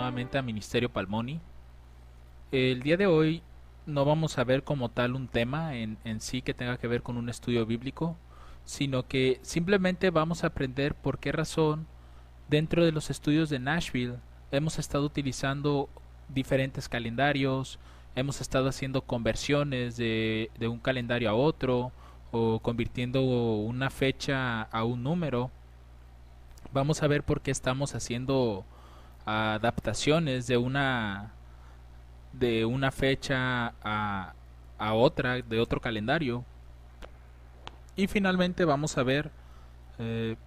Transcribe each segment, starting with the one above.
nuevamente a Ministerio Palmoni. El día de hoy no vamos a ver como tal un tema en sí que tenga que ver con un estudio bíblico, sino que simplemente vamos a aprender por qué razón dentro de los estudios de Nashville hemos estado utilizando diferentes calendarios, hemos estado haciendo conversiones de un calendario a otro o convirtiendo una fecha a un número. Vamos a ver por qué estamos haciendo adaptaciones de una fecha a otra, de otro calendario. Y finalmente vamos a ver eh,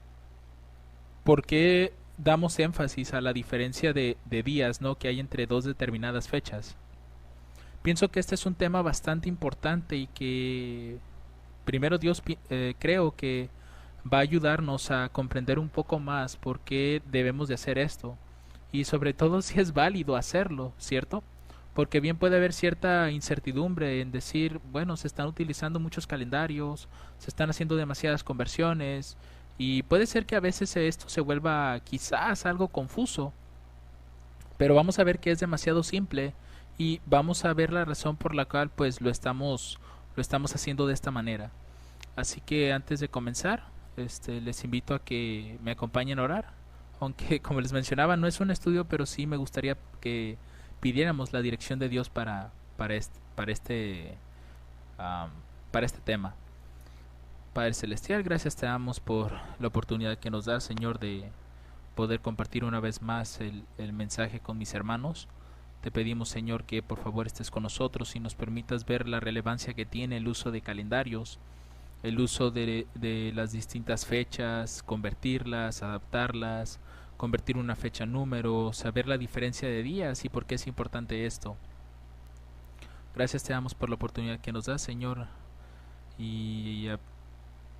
por qué damos énfasis a la diferencia de días, ¿no?, que hay entre dos determinadas fechas. Pienso que este es un tema bastante importante y que primero Dios creo que va a ayudarnos a comprender un poco más por qué debemos de hacer esto y sobre todo si es válido hacerlo, ¿cierto? Porque bien puede haber cierta incertidumbre en decir, bueno, se están utilizando muchos calendarios, se están haciendo demasiadas conversiones y puede ser que a veces esto se vuelva quizás algo confuso, pero vamos a ver que es demasiado simple y vamos a ver la razón por la cual pues lo estamos haciendo de esta manera. Así que antes de comenzar, les invito a que me acompañen a orar. Aunque, como les mencionaba, no es un estudio, pero sí me gustaría que pidiéramos la dirección de Dios am, para este tema. Padre Celestial, gracias te damos por la oportunidad que nos da, Señor, de poder compartir una vez más el mensaje con mis hermanos. Te pedimos, Señor, que por favor estés con nosotros y nos permitas ver la relevancia que tiene el uso de calendarios, el uso de las distintas fechas, convertirlas, adaptarlas, convertir una fecha en número, saber la diferencia de días y por qué es importante esto. Gracias te damos por la oportunidad que nos das, Señor, y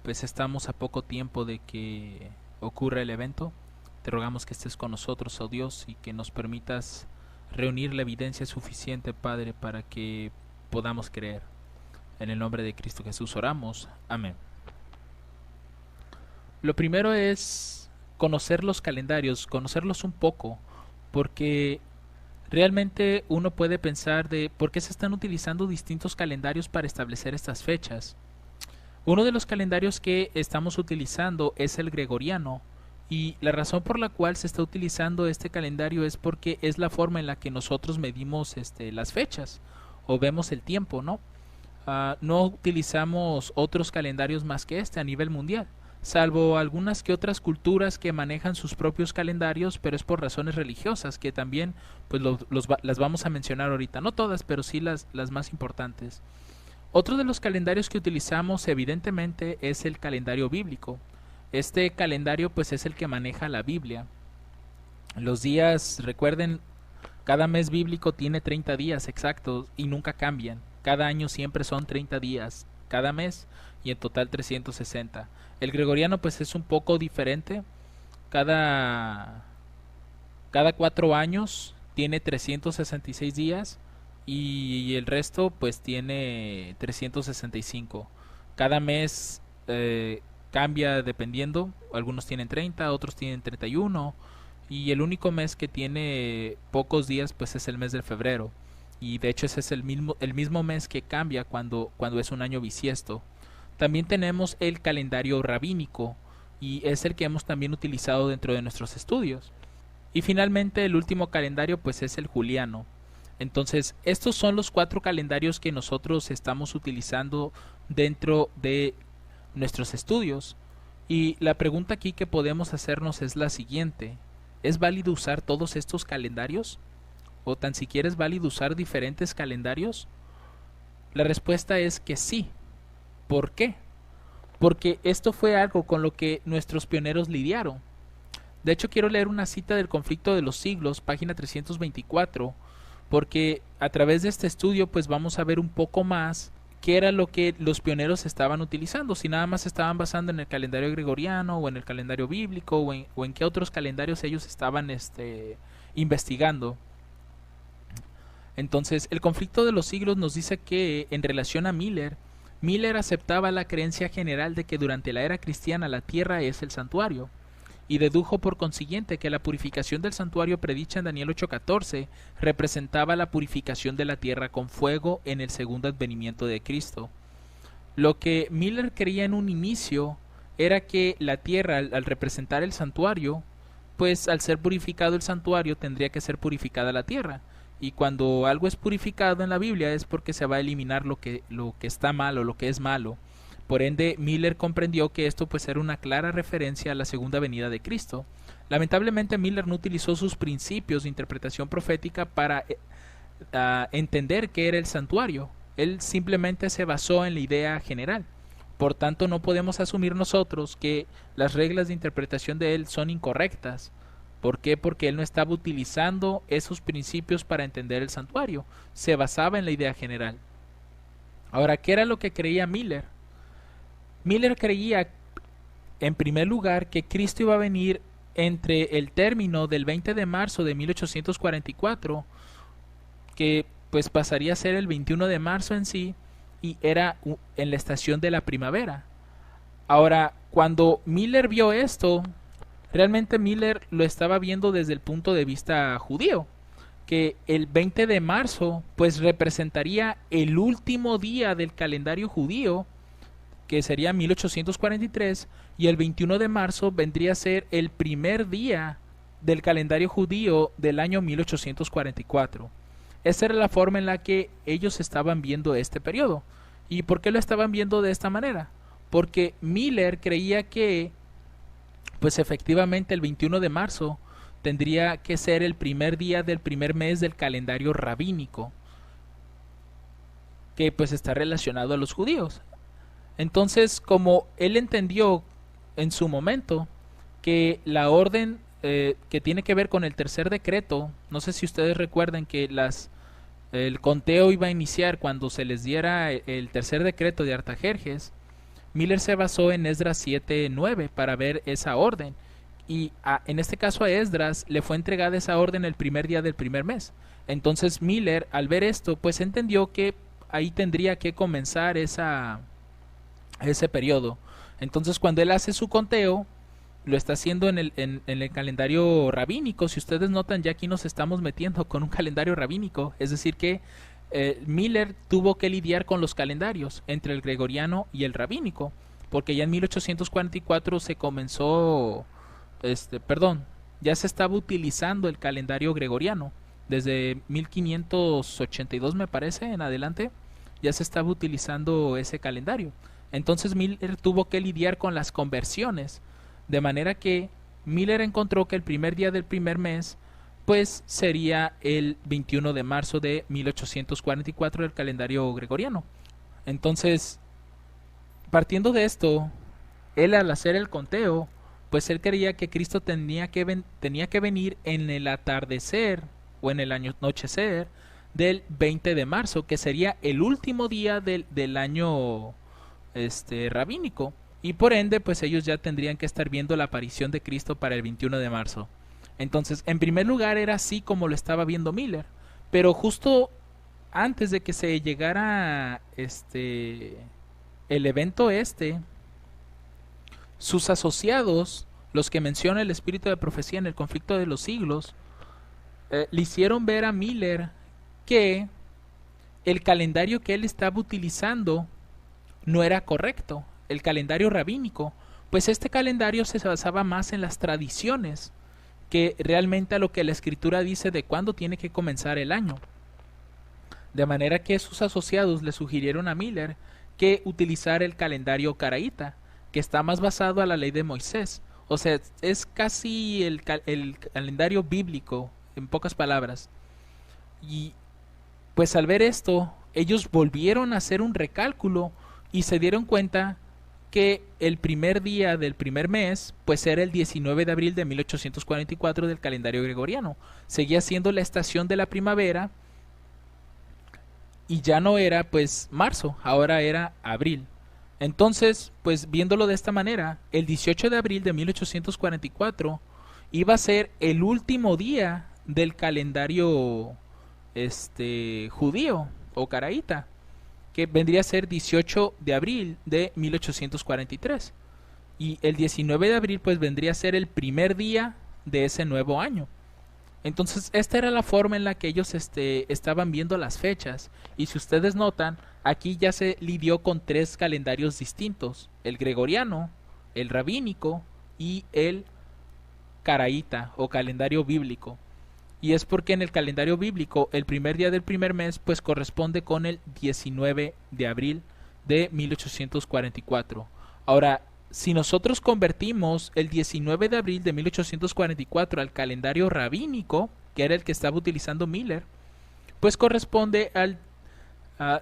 pues estamos a poco tiempo de que ocurra el evento. Te rogamos que estés con nosotros, oh Dios, y que nos permitas reunir la evidencia suficiente, Padre, para que podamos creer. En el nombre de Cristo Jesús oramos. Amén. Lo primero es conocer los calendarios, conocerlos un poco, porque realmente uno puede pensar de por qué se están utilizando distintos calendarios para establecer estas fechas. Uno de los calendarios que estamos utilizando es el gregoriano, y la razón por la cual se está utilizando este calendario es porque es la forma en la que nosotros medimos las fechas o vemos el tiempo, ¿no? No utilizamos otros calendarios más que este a nivel mundial, salvo algunas que otras culturas que manejan sus propios calendarios, pero es por razones religiosas, que también pues las vamos a mencionar ahorita, no todas, pero sí las más importantes. Otro de los calendarios que utilizamos evidentemente es el calendario bíblico. Este calendario pues es el que maneja la Biblia. Los días, recuerden, cada mes bíblico tiene 30 días exactos y nunca cambian. Cada año siempre son 30 días, cada mes, y en total 360. El gregoriano pues es un poco diferente. Cada, cada 4 años tiene 366 días y el resto pues tiene 365. Cada mes cambia dependiendo. Algunos tienen 30, otros tienen 31. Y el único mes que tiene pocos días pues es el mes de febrero. Y de hecho ese es el mismo mes que cambia cuando es un año bisiesto. También tenemos el calendario rabínico y es el que hemos también utilizado dentro de nuestros estudios. Y finalmente el último calendario pues es el juliano. Entonces estos son los 4 calendarios que nosotros estamos utilizando dentro de nuestros estudios. Y la pregunta aquí que podemos hacernos es la siguiente: ¿es válido usar todos estos calendarios? ¿O tan siquiera es válido usar diferentes calendarios? La respuesta es que sí. ¿Por qué? Porque esto fue algo con lo que nuestros pioneros lidiaron. De hecho, quiero leer una cita del Conflicto de los Siglos, página 324, porque a través de este estudio pues vamos a ver un poco más qué era lo que los pioneros estaban utilizando, si nada más estaban basando en el calendario gregoriano o en el calendario bíblico o en qué otros calendarios ellos estaban investigando. Entonces, el Conflicto de los Siglos nos dice que en relación a Miller aceptaba la creencia general de que durante la era cristiana la tierra es el santuario y dedujo por consiguiente que la purificación del santuario predicha en Daniel 8:14 representaba la purificación de la tierra con fuego en el segundo advenimiento de Cristo. Lo que Miller creía en un inicio era que la tierra, al representar el santuario, pues al ser purificado el santuario tendría que ser purificada la tierra. Y cuando algo es purificado en la Biblia es porque se va a eliminar lo que está malo, lo que es malo. Por ende, Miller comprendió que esto pues era una clara referencia a la segunda venida de Cristo. Lamentablemente, Miller no utilizó sus principios de interpretación profética para entender qué era el santuario. Él simplemente se basó en la idea general. Por tanto, no podemos asumir nosotros que las reglas de interpretación de él son incorrectas. ¿Por qué? Porque él no estaba utilizando esos principios para entender el santuario. Se basaba en la idea general. Ahora, ¿qué era lo que creía Miller? Miller creía, en primer lugar, que Cristo iba a venir entre el término del 20 de marzo de 1844, que pues pasaría a ser el 21 de marzo en sí, y era en la estación de la primavera. Ahora, cuando Miller vio esto, realmente Miller lo estaba viendo desde el punto de vista judío, que el 20 de marzo pues representaría el último día del calendario judío, que sería 1843, y el 21 de marzo vendría a ser el primer día del calendario judío del año 1844. Esa era la forma en la que ellos estaban viendo este periodo. ¿Y por qué lo estaban viendo de esta manera? Porque Miller creía que, pues efectivamente el 21 de marzo tendría que ser el primer día del primer mes del calendario rabínico, que pues está relacionado a los judíos. Entonces, como él entendió en su momento que la orden que tiene que ver con el tercer decreto, no sé si ustedes recuerdan que el conteo iba a iniciar cuando se les diera el tercer decreto de Artajerjes. Miller se basó en Esdras 7:9 para ver esa orden, y en este caso a Esdras le fue entregada esa orden el primer día del primer mes. Entonces Miller, al ver esto, pues entendió que ahí tendría que comenzar ese periodo. Entonces cuando él hace su conteo, lo está haciendo en el calendario rabínico. Si ustedes notan, ya aquí nos estamos metiendo con un calendario rabínico, es decir que Miller tuvo que lidiar con los calendarios entre el gregoriano y el rabínico, porque ya en 1844 se comenzó, ya se estaba utilizando el calendario gregoriano. Desde 1582 me parece en adelante ya se estaba utilizando ese calendario. Entonces Miller tuvo que lidiar con las conversiones, de manera que Miller encontró que el primer día del primer mes pues sería el 21 de marzo de 1844 del calendario gregoriano. Entonces, partiendo de esto, él al hacer el conteo, pues él creía que Cristo tenía que venir en el atardecer o en el anochecer del 20 de marzo, que sería el último día del año rabínico, y por ende pues ellos ya tendrían que estar viendo la aparición de Cristo para el 21 de marzo. Entonces, en primer lugar era así como lo estaba viendo Miller, pero justo antes de que se llegara el evento sus asociados, los que menciona el espíritu de profecía en el conflicto de los siglos, le hicieron ver a Miller que el calendario que él estaba utilizando no era correcto, el calendario rabínico, pues este calendario se basaba más en las tradiciones que realmente a lo que la escritura dice de cuándo tiene que comenzar el año. De manera que sus asociados le sugirieron a Miller que utilizara el calendario caraíta, que está más basado a la ley de Moisés. O sea, es casi el calendario bíblico, en pocas palabras. Y pues al ver esto, ellos volvieron a hacer un recálculo y se dieron cuenta que el primer día del primer mes pues era el 19 de abril de 1844 del calendario gregoriano. Seguía siendo la estación de la primavera y ya no era pues marzo, ahora era abril. Entonces, pues viéndolo de esta manera, el 18 de abril de 1844 iba a ser el último día del calendario judío o caraíta, que vendría a ser 18 de abril de 1843. y el 19 de abril pues vendría a ser el primer día de ese nuevo año. Entonces, esta era la forma en la que ellos estaban viendo las fechas. Y si ustedes notan, aquí ya se lidió con tres calendarios distintos: el gregoriano, el rabínico y el caraíta o calendario bíblico. Y es porque en el calendario bíblico el primer día del primer mes pues corresponde con el 19 de abril de 1844. Ahora, si nosotros convertimos el 19 de abril de 1844 al calendario rabínico, que era el que estaba utilizando Miller, pues corresponde al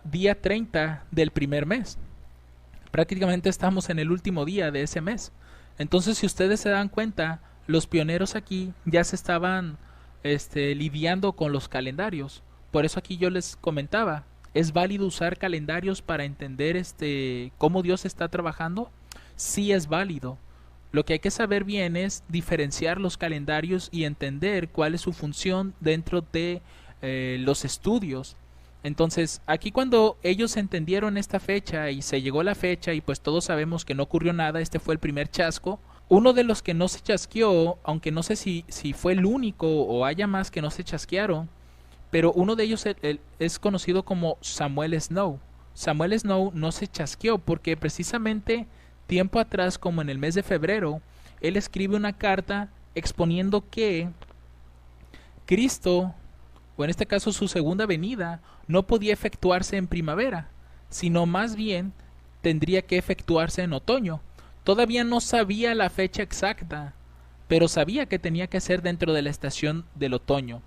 día 30 del primer mes. Prácticamente estamos en el último día de ese mes. Entonces, si ustedes se dan cuenta, los pioneros aquí ya se estaban lidiando con los calendarios. Por eso aquí yo les comentaba, ¿es válido usar calendarios para entender cómo Dios está trabajando? Sí es válido. Lo que hay que saber bien es diferenciar los calendarios y entender cuál es su función dentro de los estudios. Entonces, aquí cuando ellos entendieron esta fecha y se llegó la fecha y pues todos sabemos que no ocurrió nada, este fue el primer chasco. Uno de los que no se chasqueó, aunque no sé si fue el único o haya más que no se chasquearon, pero uno de ellos es conocido como Samuel Snow. Samuel Snow no se chasqueó porque precisamente tiempo atrás, como en el mes de febrero, él escribe una carta exponiendo que Cristo, o en este caso su segunda venida, no podía efectuarse en primavera, sino más bien tendría que efectuarse en otoño. Todavía no sabía la fecha exacta, pero sabía que tenía que ser dentro de la estación del otoño.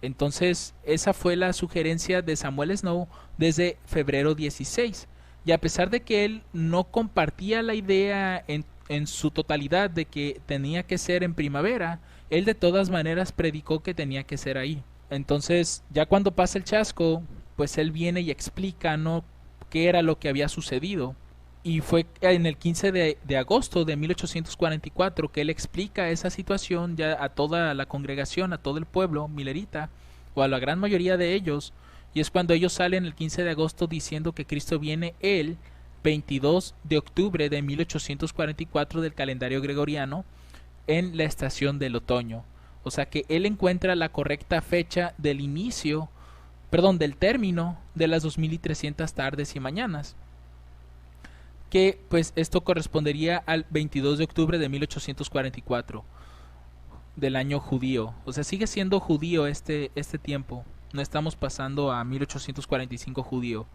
Entonces, esa fue la sugerencia de Samuel Snow desde febrero 16. Y a pesar de que él no compartía la idea en su totalidad de que tenía que ser en primavera, él de todas maneras predicó que tenía que ser ahí. Entonces, ya cuando pasa el chasco, pues él viene y explica, ¿no?, qué era lo que había sucedido. Y fue en el 15 de agosto de 1844 que él explica esa situación ya a toda la congregación, a todo el pueblo millerita, o a la gran mayoría de ellos. Y es cuando ellos salen el 15 de agosto diciendo que Cristo viene el 22 de octubre de 1844 del calendario gregoriano en la estación del otoño. O sea que él encuentra la correcta fecha del del término de las 2300 tardes y mañanas, que pues esto correspondería al 22 de octubre de 1844 del año judío. O sea, sigue siendo judío este tiempo. No estamos pasando a 1845 judío.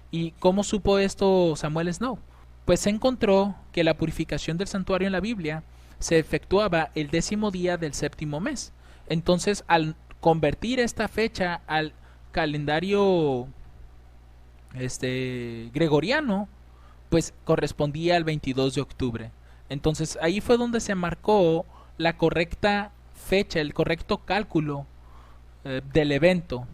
¿Y cómo supo esto Samuel Snow? Pues se encontró que la purificación del santuario en la Biblia se efectuaba el 10º día del 7º mes. Entonces, al convertir esta fecha al calendario gregoriano, pues correspondía al 22 de octubre. Entonces ahí fue donde se marcó la correcta fecha, el correcto cálculo del evento.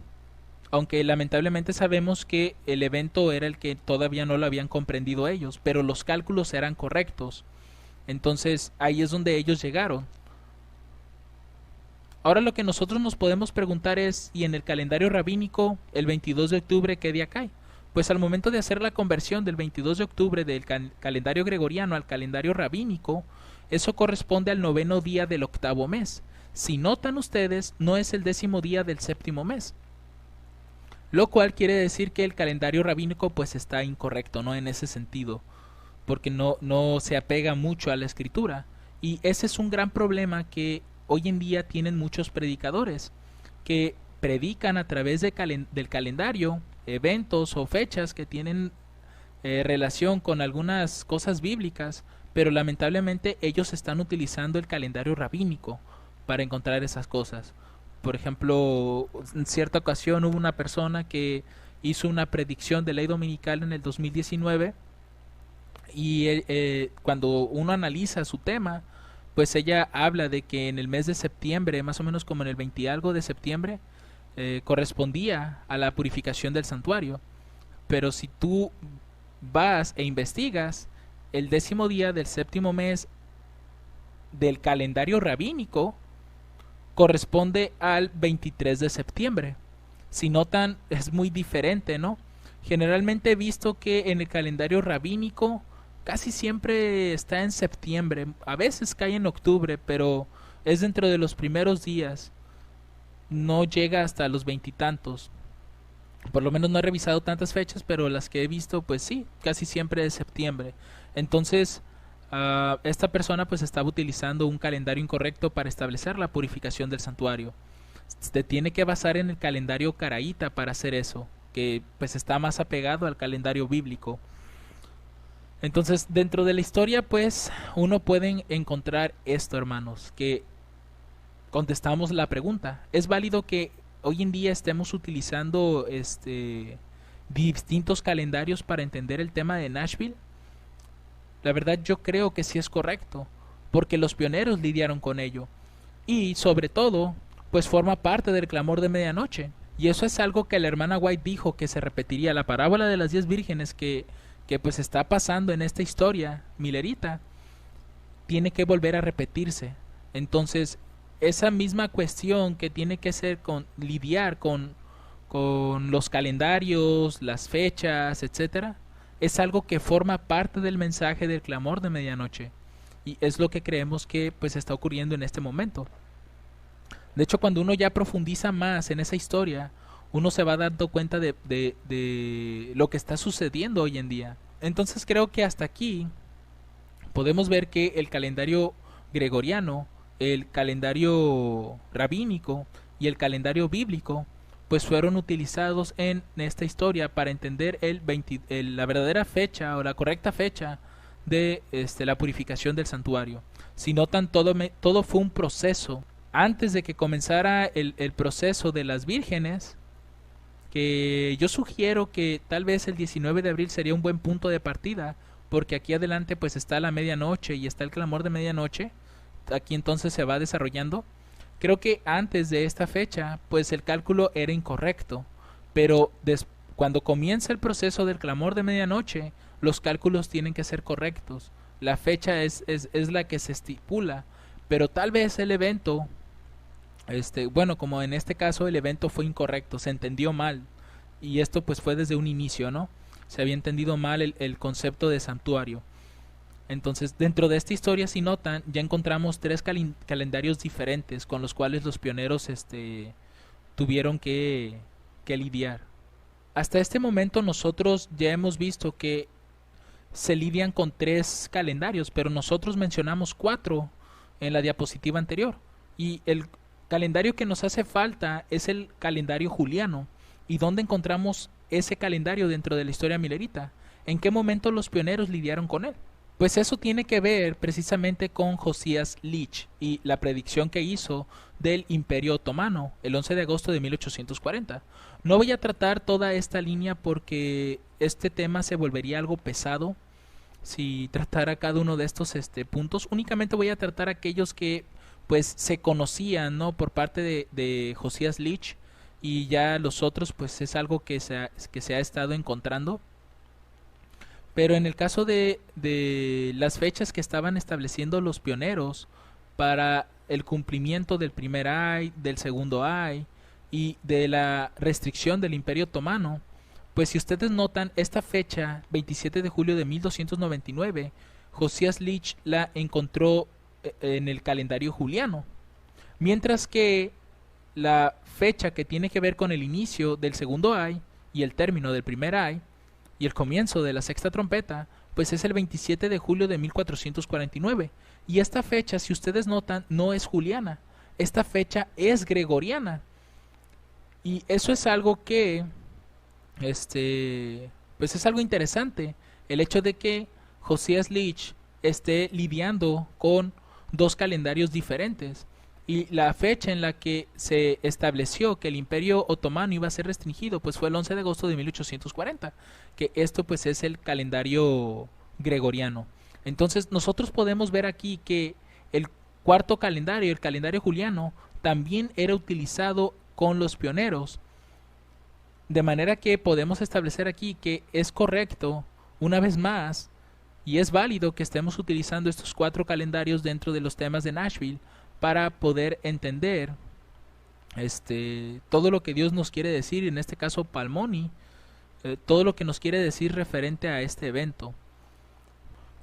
Aunque lamentablemente sabemos que el evento era el que todavía no lo habían comprendido ellos, pero los cálculos eran correctos. Entonces ahí es donde ellos llegaron. Ahora lo que nosotros nos podemos preguntar es, ¿y en el calendario rabínico el 22 de octubre qué día cae? Pues al momento de hacer la conversión del 22 de octubre del calendario gregoriano al calendario rabínico, eso corresponde al 9º día del 8º mes. Si notan ustedes, no es el 10º día del 7º mes. Lo cual quiere decir que el calendario rabínico pues está incorrecto, ¿no?, en ese sentido, porque no se apega mucho a la escritura. Y ese es un gran problema que hoy en día tienen muchos predicadores, que predican a través del calendario eventos o fechas que tienen relación con algunas cosas bíblicas, pero lamentablemente ellos están utilizando el calendario rabínico para encontrar esas cosas. Por ejemplo, en cierta ocasión hubo una persona que hizo una predicción de ley dominical en el 2019 y cuando uno analiza su tema, pues ella habla de que en el mes de septiembre, más o menos como en el 20 y algo de septiembre, correspondía a la purificación del santuario. Pero si tú vas e investigas, el 10º día del 7º mes del calendario rabínico corresponde al 23 de septiembre. Si notan, es muy diferente, ¿no? Generalmente he visto que en el calendario rabínico casi siempre está en septiembre, a veces cae en octubre, pero es dentro de los primeros días, no llega hasta los veintitantos. Por lo menos no he revisado tantas fechas, pero las que he visto, pues sí, casi siempre es septiembre. Entonces, esta persona pues estaba utilizando un calendario incorrecto para establecer la purificación del santuario. Se tiene que basar en el calendario caraíta para hacer eso, que pues está más apegado al calendario bíblico. Entonces, dentro de la historia, pues, uno puede encontrar esto, hermanos, que contestamos la pregunta. ¿Es válido que hoy en día estemos utilizando distintos calendarios para entender el tema de Nashville? La verdad yo creo que sí es correcto, porque los pioneros lidiaron con ello. Y sobre todo, pues forma parte del clamor de medianoche. Y eso es algo que la hermana White dijo que se repetiría. La parábola de las 10 vírgenes que pues está pasando en esta historia milerita, tiene que volver a repetirse. Entonces, esa misma cuestión que tiene que ser con lidiar con los calendarios, las fechas, etcétera, es algo que forma parte del mensaje del clamor de medianoche. Y es lo que creemos que pues está ocurriendo en este momento. De hecho, cuando uno ya profundiza más en esa historia, uno se va dando cuenta de lo que está sucediendo hoy en día. Entonces creo que hasta aquí podemos ver que el calendario gregoriano, el calendario rabínico y el calendario bíblico pues fueron utilizados en esta historia para entender la verdadera fecha o la correcta fecha de la purificación del santuario. Si notan, todo fue un proceso. Antes de que comenzara el proceso de las vírgenes, que yo sugiero que tal vez el 19 de abril sería un buen punto de partida, porque aquí adelante pues está la medianoche y está el clamor de medianoche, aquí entonces se va desarrollando. Creo que antes de esta fecha pues el cálculo era incorrecto, pero cuando comienza el proceso del clamor de medianoche, los cálculos tienen que ser correctos. La fecha es la que se estipula, pero tal vez el evento, bueno, como en este caso el evento fue incorrecto, se entendió mal, y esto pues fue desde un inicio, ¿no? Se había entendido mal el concepto de santuario. Entonces, dentro de esta historia, si notan, ya encontramos tres calendarios diferentes con los cuales los pioneros tuvieron que lidiar. Hasta este momento nosotros ya hemos visto que se lidian con tres calendarios, pero nosotros mencionamos cuatro en la diapositiva anterior. Y el calendario que nos hace falta es el calendario juliano. ¿Y dónde encontramos ese calendario dentro de la historia milerita? ¿En qué momento los pioneros lidiaron con él? Pues eso tiene que ver precisamente con Josías Leach y la predicción que hizo del Imperio Otomano el 11 de agosto de 1840. No voy a tratar toda esta línea porque este tema se volvería algo pesado si tratara cada uno de estos puntos. Únicamente voy a tratar aquellos que pues se conocían, ¿no?, por parte de Josías Leach, y ya los otros pues es algo que se ha estado encontrando. Pero en el caso de las fechas que estaban estableciendo los pioneros para el cumplimiento del primer ay, del segundo ay y de la restricción del Imperio Otomano, pues si ustedes notan, esta fecha, 27 de julio de 1299, Josías Leach la encontró en el calendario juliano. Mientras que la fecha que tiene que ver con el inicio del segundo ay y el término del primer ay y el comienzo de la sexta trompeta, pues es el 27 de julio de 1449. Y esta fecha, si ustedes notan, no es juliana. Esta fecha es gregoriana. Y eso es algo que, pues es algo interesante. El hecho de que Josías Leach esté lidiando con dos calendarios diferentes. Y la fecha en la que se estableció que el Imperio Otomano iba a ser restringido pues fue el 11 de agosto de 1840, que esto pues es el calendario gregoriano. Entonces nosotros podemos ver aquí que el cuarto calendario, el calendario juliano, también era utilizado con los pioneros, de manera que podemos establecer aquí que es correcto, una vez más, y es válido que estemos utilizando estos cuatro calendarios dentro de los temas de Nashville para poder entender todo lo que Dios nos quiere decir, en este caso Palmoni, todo lo que nos quiere decir referente a este evento.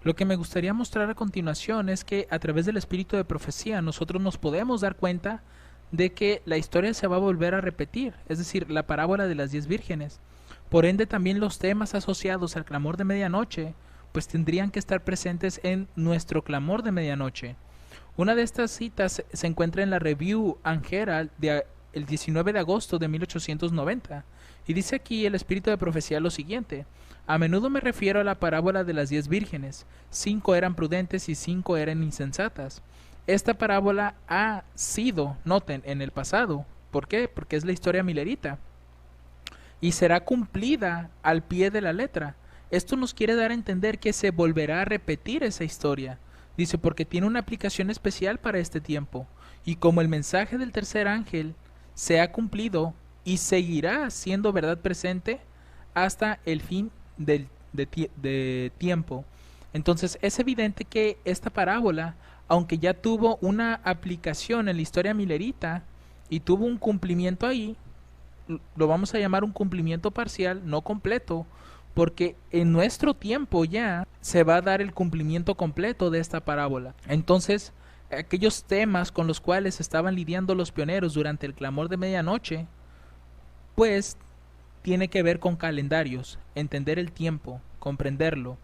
Lo que me gustaría mostrar a continuación es que a través del espíritu de profecía nosotros nos podemos dar cuenta de que la historia se va a volver a repetir, es decir, la parábola de las 10 vírgenes. Por ende, también los temas asociados al clamor de medianoche, pues tendrían que estar presentes en nuestro clamor de medianoche. Una de estas citas se encuentra en la Review and Herald el 19 de agosto de 1890, y dice aquí el espíritu de profecía lo siguiente: a menudo me refiero a la parábola de las 10 vírgenes, 5 eran prudentes y 5 eran insensatas. Esta parábola ha sido, noten, en el pasado. ¿Por qué? Porque es la historia milerita. Y será cumplida al pie de la letra. Esto nos quiere dar a entender que se volverá a repetir esa historia. Dice, porque tiene una aplicación especial para este tiempo. Y como el mensaje del tercer ángel se ha cumplido y seguirá siendo verdad presente hasta el fin de tiempo. Entonces es evidente que esta parábola, aunque ya tuvo una aplicación en la historia milerita y tuvo un cumplimiento ahí, lo vamos a llamar un cumplimiento parcial, no completo, porque en nuestro tiempo ya se va a dar el cumplimiento completo de esta parábola. Entonces, aquellos temas con los cuales estaban lidiando los pioneros durante el clamor de medianoche, pues tiene que ver con calendarios, entender el tiempo, comprenderlo.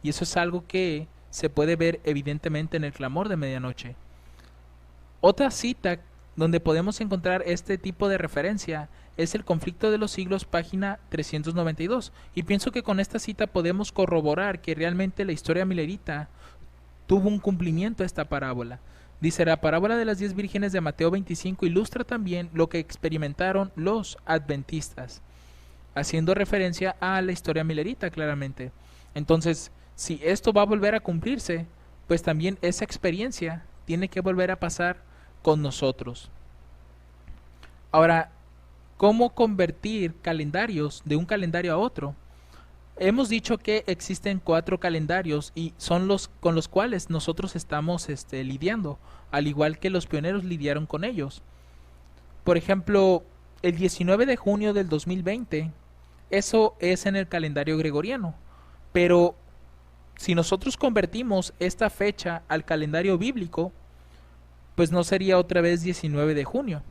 Y eso es algo que se puede ver evidentemente en el clamor de medianoche. Otra cita donde podemos encontrar este tipo de referencia es el Conflicto de los Siglos, página 392. Y pienso que con esta cita podemos corroborar que realmente la historia milerita tuvo un cumplimiento a esta parábola. Dice, la parábola de las 10 vírgenes de Mateo 25 ilustra también lo que experimentaron los adventistas, haciendo referencia a la historia milerita claramente. Entonces, si esto va a volver a cumplirse, pues también esa experiencia tiene que volver a pasar con nosotros. Ahora, ¿cómo convertir calendarios de un calendario a otro? Hemos dicho que existen 4 calendarios y son los con los cuales nosotros estamos lidiando, al igual que los pioneros lidiaron con ellos. Por ejemplo, el 19 de junio del 2020, eso es en el calendario gregoriano, pero si nosotros convertimos esta fecha al calendario bíblico, pues no sería otra vez 19 de junio.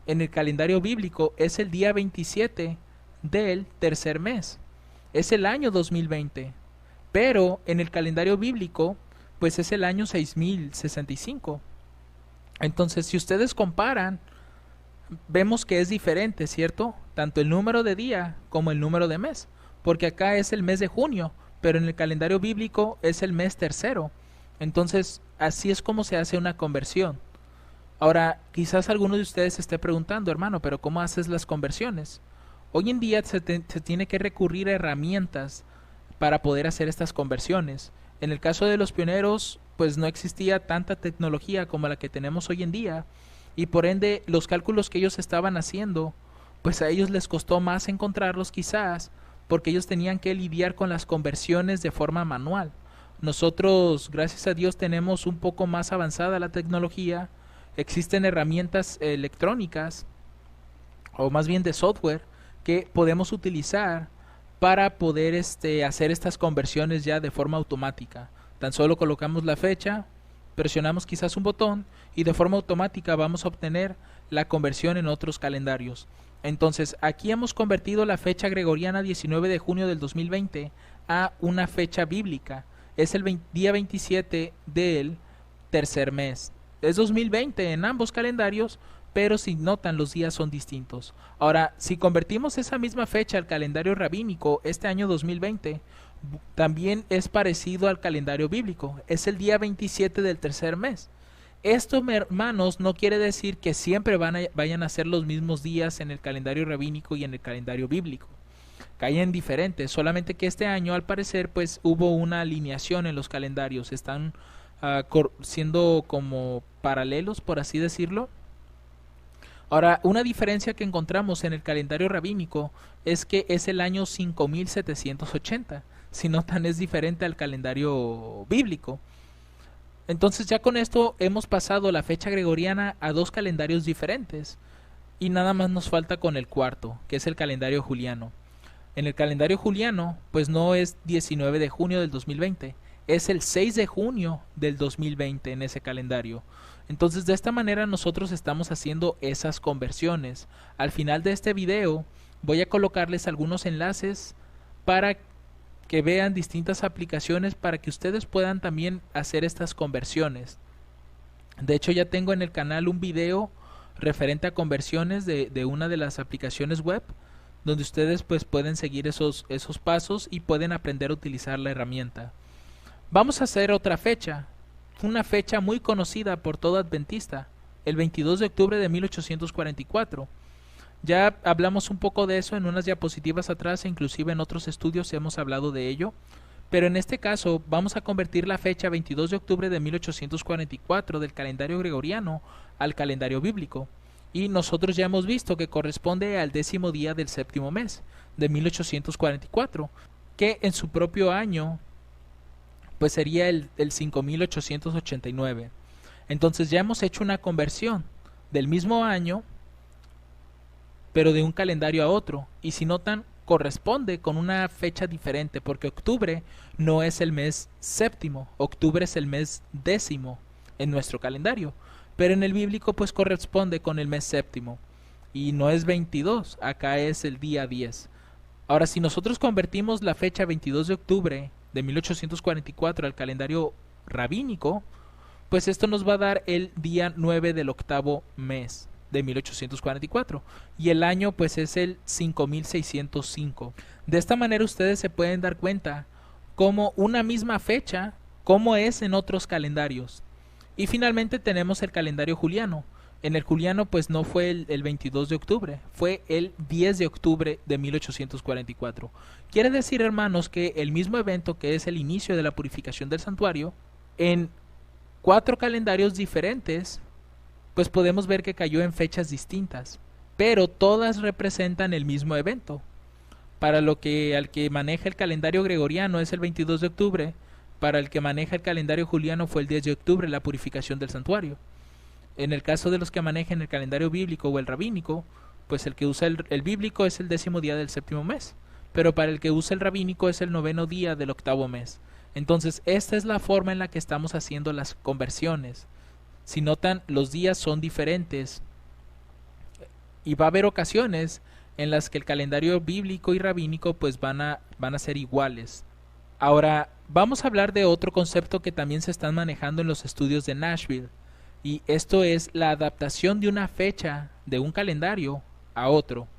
En el calendario bíblico es el día 27 del tercer mes. Es el año 2020. Pero en el calendario bíblico, pues es el año 6065. Entonces, si ustedes comparan, vemos que es diferente, ¿cierto? Tanto el número de día como el número de mes. Porque acá es el mes de junio, pero en el calendario bíblico es el mes tercero. Entonces, así es como se hace una conversión. Ahora, quizás alguno de ustedes se esté preguntando, hermano, pero ¿cómo haces las conversiones? Hoy en día se tiene que recurrir a herramientas para poder hacer estas conversiones. En el caso de los pioneros, pues no existía tanta tecnología como la que tenemos hoy en día, y por ende los cálculos que ellos estaban haciendo, pues a ellos les costó más encontrarlos quizás, porque ellos tenían que lidiar con las conversiones de forma manual. Nosotros, gracias a Dios, tenemos un poco más avanzada la tecnología. Existen herramientas electrónicas, o más bien de software, que podemos utilizar para poder hacer estas conversiones ya de forma automática. Tan solo colocamos la fecha, presionamos quizás un botón y de forma automática vamos a obtener la conversión en otros calendarios. Entonces, aquí hemos convertido la fecha gregoriana 19 de junio del 2020 a una fecha bíblica. Es el día 27 del tercer mes. Es 2020 en ambos calendarios, pero si notan los días son distintos. Ahora, si convertimos esa misma fecha al calendario rabínico, este año 2020, también es parecido al calendario bíblico. Es el día 27 del tercer mes. Esto, hermanos, no quiere decir que siempre vayan a ser los mismos días en el calendario rabínico y en el calendario bíblico. Caen diferentes, solamente que este año, al parecer, pues hubo una alineación en los calendarios. Están siendo como paralelos, por así decirlo. Ahora, una diferencia que encontramos en el calendario rabínico es que es el año 5780. Si notan, es diferente al calendario bíblico. Entonces ya con esto hemos pasado la fecha gregoriana a 2 calendarios diferentes. Y nada más nos falta con el cuarto, que es el calendario juliano. En el calendario juliano, pues no es 19 de junio del 2020, es el 6 de junio del 2020 en ese calendario. Entonces de esta manera nosotros estamos haciendo esas conversiones. Al final de este video voy a colocarles algunos enlaces para que vean distintas aplicaciones para que ustedes puedan también hacer estas conversiones. De hecho ya tengo en el canal un video referente a conversiones de una de las aplicaciones web, donde ustedes pues pueden seguir esos pasos y pueden aprender a utilizar la herramienta. Vamos a hacer otra fecha, una fecha muy conocida por todo adventista, el 22 de octubre de 1844. Ya hablamos un poco de eso en unas diapositivas atrás e inclusive en otros estudios hemos hablado de ello, pero en este caso vamos a convertir la fecha 22 de octubre de 1844 del calendario gregoriano al calendario bíblico. Y nosotros ya hemos visto que corresponde al 10º día del séptimo mes de 1844, que en su propio año pues sería el 5889. Entonces ya hemos hecho una conversión del mismo año, pero de un calendario a otro. Y si notan, corresponde con una fecha diferente, porque octubre no es el mes séptimo, octubre es el mes 10º en nuestro calendario, pero en el bíblico pues corresponde con el mes séptimo, y no es 22, acá es el día 10. Ahora, si nosotros convertimos la fecha 22 de octubre de 1844 al calendario rabínico, pues esto nos va a dar el día 9 del octavo mes de 1844, y el año pues es el 5605. De esta manera ustedes se pueden dar cuenta como una misma fecha, como es en otros calendarios. Y finalmente tenemos el calendario juliano. En el juliano pues no fue el 22 de octubre, fue el 10 de octubre de 1844. Quiere decir, hermanos, que el mismo evento, que es el inicio de la purificación del santuario, en 4 calendarios diferentes pues podemos ver que cayó en fechas distintas, pero todas representan el mismo evento. Para lo que al que maneja el calendario gregoriano es el 22 de octubre, para el que maneja el calendario juliano fue el 10 de octubre, la purificación del santuario. En el caso de los que manejen el calendario bíblico o el rabínico, pues el que usa el bíblico es el 10º día del séptimo mes, pero para el que usa el rabínico es el 9º día del octavo mes. Entonces esta es la forma en la que estamos haciendo las conversiones. Si notan, los días son diferentes y va a haber ocasiones en las que el calendario bíblico y rabínico pues van a ser iguales. Ahora vamos a hablar de otro concepto que también se están manejando en los estudios de Nashville, y esto es la adaptación de una fecha de un calendario a otro.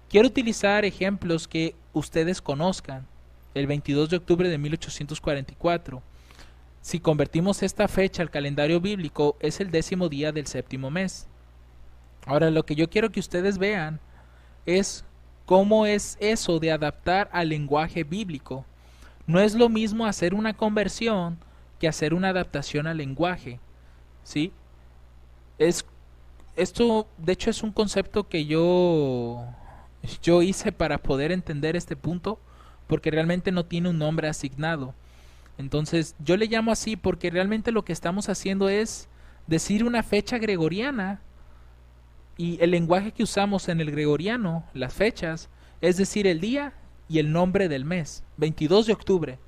Quiero utilizar ejemplos que ustedes conozcan. El 22 de octubre de 1844. Si convertimos esta fecha al calendario bíblico, es el 10º día del séptimo mes. Ahora, lo que yo quiero que ustedes vean es cómo es eso de adaptar al lenguaje bíblico. No es lo mismo hacer una conversión que hacer una adaptación al lenguaje, ¿sí? Esto, de hecho, es un concepto que yo hice para poder entender este punto, porque realmente no tiene un nombre asignado. Entonces yo le llamo así porque realmente lo que estamos haciendo es decir una fecha gregoriana, y el lenguaje que usamos en el gregoriano, las fechas, es decir el día y el nombre del mes, 22 de octubre.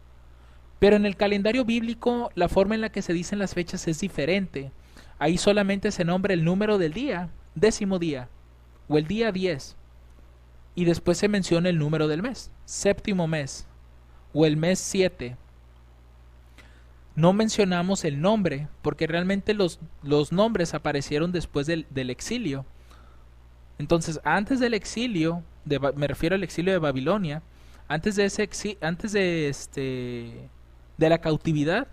Pero en el calendario bíblico la forma en la que se dicen las fechas es diferente. Ahí solamente se nombra el número del día, 10º día, o el día 10, y después se menciona el número del mes, séptimo mes, o el mes 7. No mencionamos el nombre, porque realmente los nombres aparecieron después del exilio. Entonces, antes del exilio, me refiero al exilio de Babilonia, antes de la cautividad,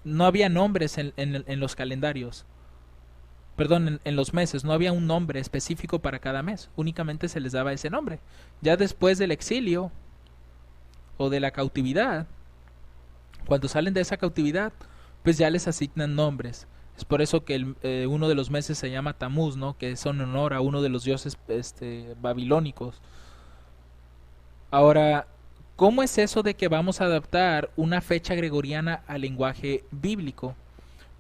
no había nombres en los calendarios. Perdón, en los meses, no había un nombre específico para cada mes, únicamente se les daba ese nombre. Ya después del exilio o de la cautividad, cuando salen de esa cautividad, pues ya les asignan nombres. Es por eso que uno de los meses se llama Tamuz, ¿no? Que es en honor a uno de los dioses babilónicos. Ahora, ¿cómo es eso de que vamos a adaptar una fecha gregoriana al lenguaje bíblico?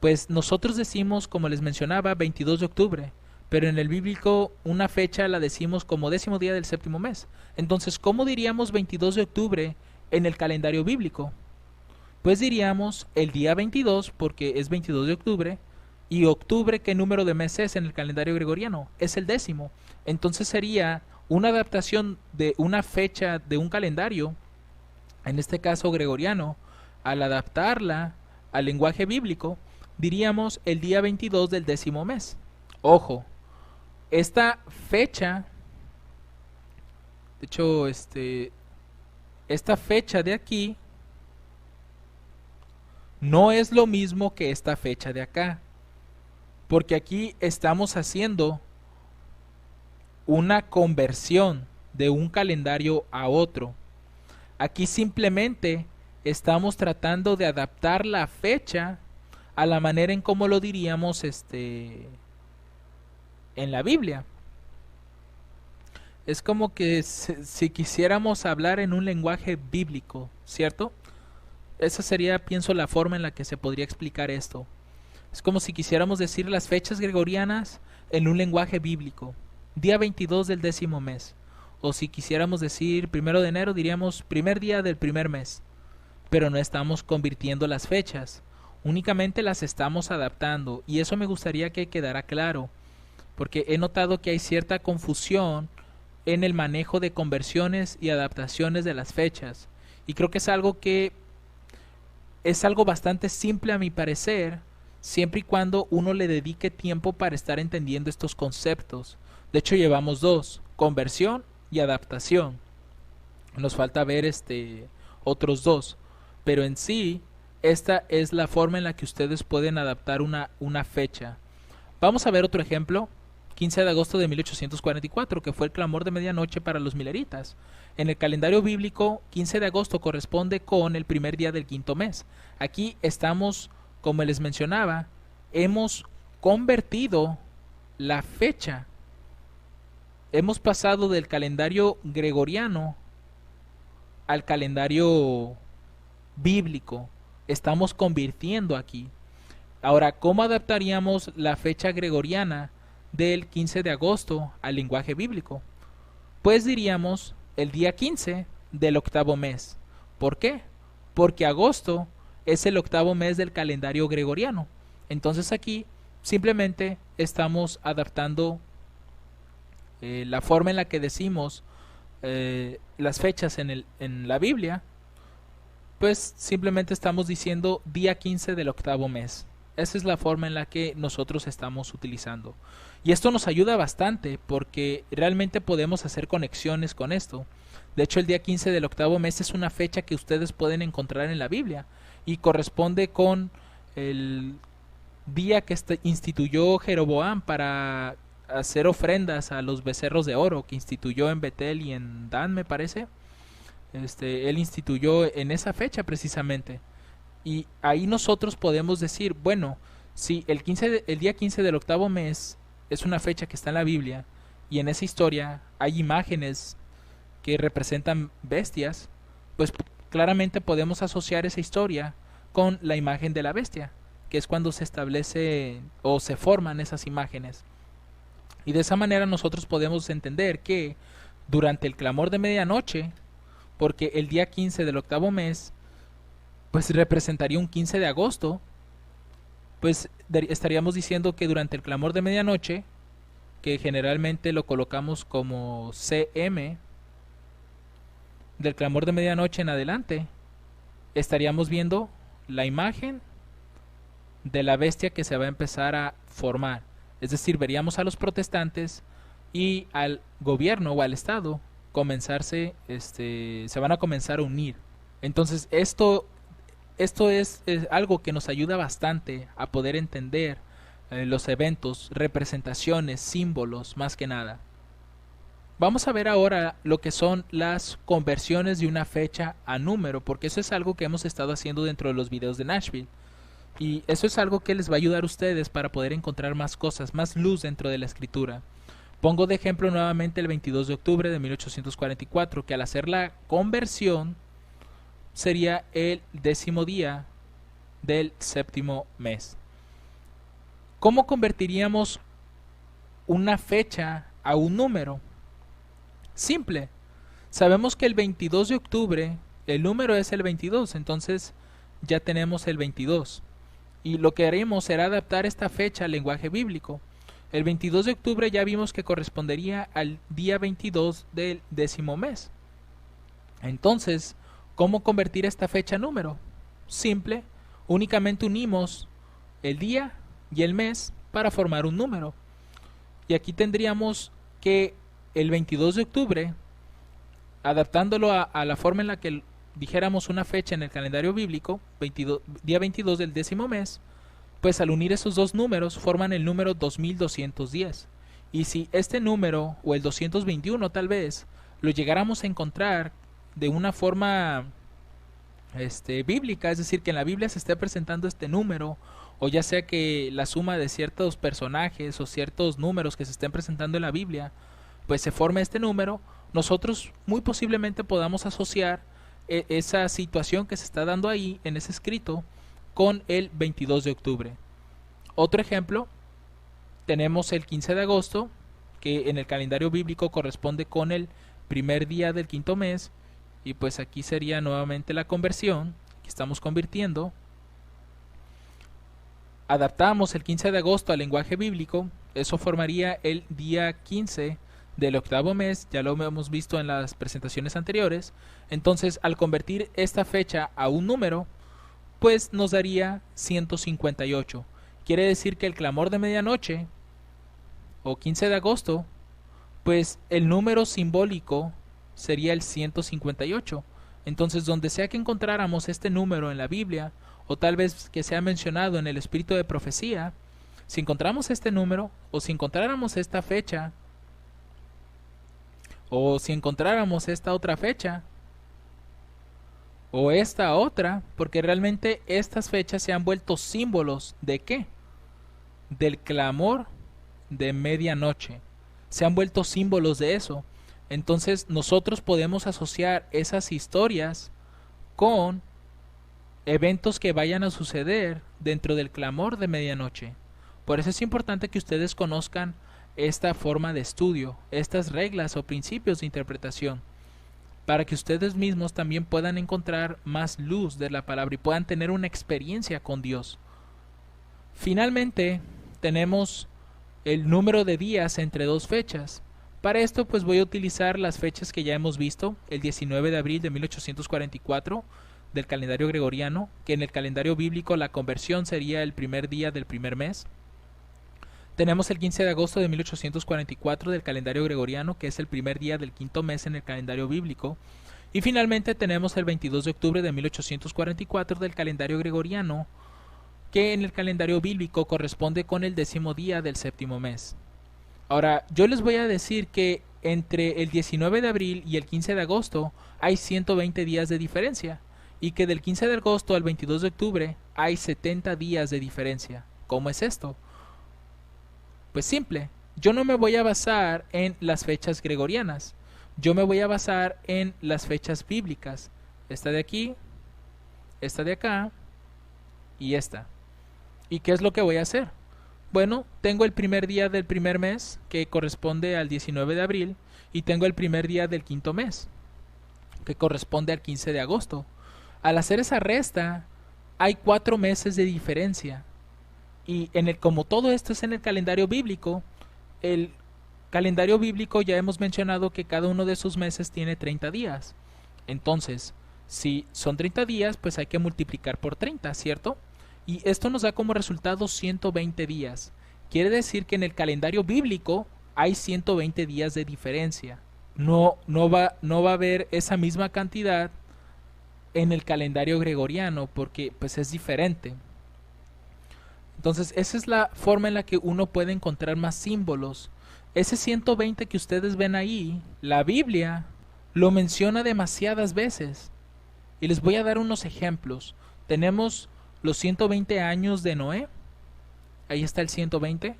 Pues nosotros decimos, como les mencionaba, 22 de octubre, pero en el bíblico una fecha la decimos como 10º día del séptimo mes. Entonces, ¿cómo diríamos 22 de octubre en el calendario bíblico? Pues diríamos el día 22 porque es 22 de octubre. ¿Y octubre qué número de mes es en el calendario gregoriano? Es el 10º. Entonces sería una adaptación de una fecha de un calendario, en este caso gregoriano, al adaptarla al lenguaje bíblico, diríamos el día 22 del 10º mes. Ojo, esta fecha, de hecho, esta fecha de aquí no es lo mismo que esta fecha de acá, porque aquí estamos haciendo una conversión de un calendario a otro. Aquí simplemente estamos tratando de adaptar la fecha a la manera en cómo lo diríamos en la Biblia. Es como que si quisiéramos hablar en un lenguaje bíblico, ¿cierto? Esa sería, pienso, la forma en la que se podría explicar esto. Es como si quisiéramos decir las fechas gregorianas en un lenguaje bíblico. Día 22 del 10º mes. O si quisiéramos decir 1 de enero, diríamos primer día del primer mes. Pero no estamos convirtiendo las fechas, únicamente las estamos adaptando. Y eso me gustaría que quedara claro, porque he notado que hay cierta confusión en el manejo de conversiones y adaptaciones de las fechas. Y creo que es algo bastante simple a mi parecer, siempre y cuando uno le dedique tiempo para estar entendiendo estos conceptos. De hecho, llevamos dos: conversión y adaptación. Nos falta ver otros dos, pero en sí esta es la forma en la que ustedes pueden adaptar una fecha. Vamos a ver otro ejemplo. 15 de agosto de 1844, que fue el clamor de medianoche para los mileritas. En el calendario bíblico, 15 de agosto corresponde con el primer día del quinto mes. Aquí estamos, como les mencionaba, hemos convertido la fecha. Hemos pasado del calendario gregoriano al calendario bíblico. Estamos convirtiendo aquí. Ahora, ¿cómo adaptaríamos la fecha gregoriana del 15 de agosto al lenguaje bíblico? Pues diríamos el día 15 del octavo mes. ¿Por qué? Porque agosto es el octavo mes del calendario gregoriano. Entonces aquí simplemente estamos adaptando la forma en la que decimos las fechas en la Biblia. Pues simplemente estamos diciendo día 15 del octavo mes. Esa es la forma en la que nosotros estamos utilizando. Y esto nos ayuda bastante porque realmente podemos hacer conexiones con esto. De hecho, el día 15 del octavo mes es una fecha que ustedes pueden encontrar en la Biblia y corresponde con el día que instituyó Jeroboam para hacer ofrendas a los becerros de oro, que instituyó en Betel y en Dan, me parece. Él instituyó en esa fecha precisamente. Y ahí nosotros podemos decir, bueno, si el día 15 del octavo mes es una fecha que está en la Biblia y en esa historia hay imágenes que representan bestias, pues claramente podemos asociar esa historia con la imagen de la bestia, que es cuando se establece o se forman esas imágenes. Y de esa manera nosotros podemos entender que durante el clamor de medianoche, porque el día 15 del octavo mes pues representaría un 15 de agosto, pues estaríamos diciendo que durante el clamor de medianoche, que generalmente lo colocamos como CM, del clamor de medianoche en adelante, estaríamos viendo la imagen de la bestia que se va a empezar a formar. Es decir, veríamos a los protestantes y al gobierno o al Estado se van a comenzar a unir. Entonces esto es algo que nos ayuda bastante a poder entender los eventos, representaciones, símbolos, más que nada. Vamos a ver ahora lo que son las conversiones de una fecha a número, porque eso es algo que hemos estado haciendo dentro de los videos de Nashville. Y eso es algo que les va a ayudar a ustedes para poder encontrar más cosas, más luz dentro de la escritura. Pongo de ejemplo nuevamente el 22 de octubre de 1844, que al hacer la conversión sería el 10º día del séptimo mes. ¿Cómo convertiríamos una fecha a un número? Simple. Sabemos que el 22 de octubre El número es el 22, entonces ya tenemos el 22. Y lo que haremos será adaptar esta fecha al lenguaje bíblico. El 22 de octubre ya vimos que correspondería al día 22 del 10º mes. Entonces, ¿cómo convertir esta fecha en número? Simple, únicamente unimos el día y el mes para formar un número. Y aquí tendríamos que el 22 de octubre, adaptándolo a la forma en la que dijéramos una fecha en el calendario bíblico, día 22 del 10º mes, pues al unir esos dos números forman el número 2210. Y si este número, o el 221 tal vez, lo llegáramos a encontrar de una forma bíblica, es decir, que en la Biblia se esté presentando este número, o ya sea que la suma de ciertos personajes o ciertos números que se estén presentando en la Biblia, pues se forme este número, nosotros muy posiblemente podamos asociar esa situación que se está dando ahí en ese escrito con el 22 de octubre. Otro ejemplo, tenemos el 15 de agosto, que en el calendario bíblico corresponde con el primer día del 5º mes, y pues aquí sería nuevamente la conversión, que estamos convirtiendo. Adaptamos el 15 de agosto al lenguaje bíblico, eso formaría el día 15 del 8º mes, ya lo hemos visto en las presentaciones anteriores. Entonces, al convertir esta fecha a un número, pues nos daría 158. Quiere decir que el clamor de medianoche, o 15 de agosto, pues el número simbólico sería el 158. Entonces, donde sea que encontráramos este número en la Biblia, o tal vez que sea mencionado en el espíritu de profecía, si encontramos este número, o si encontráramos esta fecha, o si encontráramos esta otra fecha, o esta otra, porque realmente estas fechas se han vuelto símbolos ¿de qué? Del clamor de medianoche. Se han vuelto símbolos de eso. Entonces nosotros podemos asociar esas historias con eventos que vayan a suceder dentro del clamor de medianoche. Por eso es importante que ustedes conozcan esta forma de estudio, estas reglas o principios de interpretación, para que ustedes mismos también puedan encontrar más luz de la palabra y puedan tener una experiencia con Dios. Finalmente, tenemos el número de días entre dos fechas. Para esto pues voy a utilizar las fechas que ya hemos visto, el 19 de abril de 1844 del calendario gregoriano, que en el calendario bíblico la conversión sería el primer día del primer mes. Tenemos el 15 de agosto de 1844 del calendario gregoriano, que es el primer día del 5º mes en el calendario bíblico. Y finalmente tenemos el 22 de octubre de 1844 del calendario gregoriano, que en el calendario bíblico corresponde con el 10º día del 7º mes. Ahora, yo les voy a decir que entre el 19 de abril y el 15 de agosto hay 120 días de diferencia, y que del 15 de agosto al 22 de octubre hay 70 días de diferencia. ¿Cómo es esto? Pues simple, yo no me voy a basar en las fechas gregorianas, yo me voy a basar en las fechas bíblicas. Esta de aquí, esta de acá y esta. ¿Y qué es lo que voy a hacer? Bueno, tengo el primer día del primer mes, que corresponde al 19 de abril, y tengo el primer día del 5º mes, que corresponde al 15 de agosto. Al hacer esa resta, hay 4 meses de diferencia. Y como todo esto es en el calendario bíblico, el calendario bíblico ya hemos mencionado que cada uno de sus meses tiene 30 días. Entonces, si son 30 días, pues hay que multiplicar por 30, ¿cierto? Y esto nos da como resultado 120 días. Quiere decir que en el calendario bíblico hay 120 días de diferencia. No va a haber esa misma cantidad en el calendario gregoriano, porque pues es diferente. Entonces esa es la forma en la que uno puede encontrar más símbolos. Ese 120 que ustedes ven ahí, la Biblia lo menciona demasiadas veces. Y les voy a dar unos ejemplos. Tenemos los 120 años de Noé. Ahí está el 120.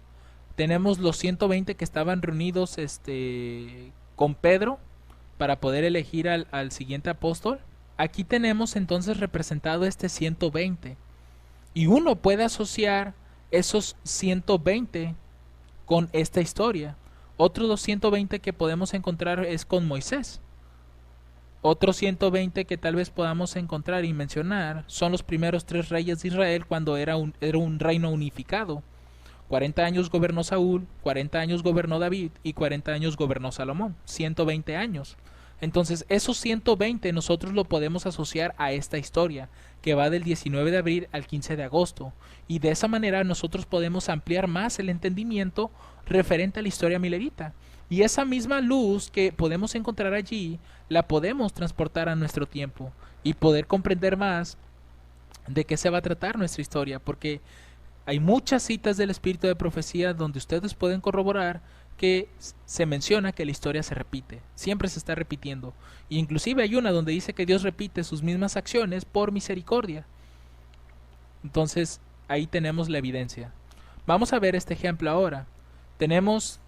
Tenemos los 120 que estaban reunidos con Pedro para poder elegir al siguiente apóstol. Aquí tenemos entonces representado este 120. Y uno puede asociar esos 120 con esta historia. Otro 220 que podemos encontrar es con Moisés. Otros 120 que tal vez podamos encontrar y mencionar son los primeros 3 reyes de Israel cuando era un reino unificado. 40 años gobernó Saúl, 40 años gobernó David y 40 años gobernó Salomón. 120 años. Entonces, esos 120 nosotros lo podemos asociar a esta historia, que va del 19 de abril al 15 de agosto. Y de esa manera nosotros podemos ampliar más el entendimiento referente a la historia milerita. Y esa misma luz que podemos encontrar allí, la podemos transportar a nuestro tiempo y poder comprender más de qué se va a tratar nuestra historia, porque hay muchas citas del espíritu de profecía donde ustedes pueden corroborar que se menciona que la historia se repite, siempre se está repitiendo. E inclusive hay una donde dice que Dios repite sus mismas acciones por misericordia. Entonces, ahí tenemos la evidencia. Vamos a ver este ejemplo ahora. Tenemos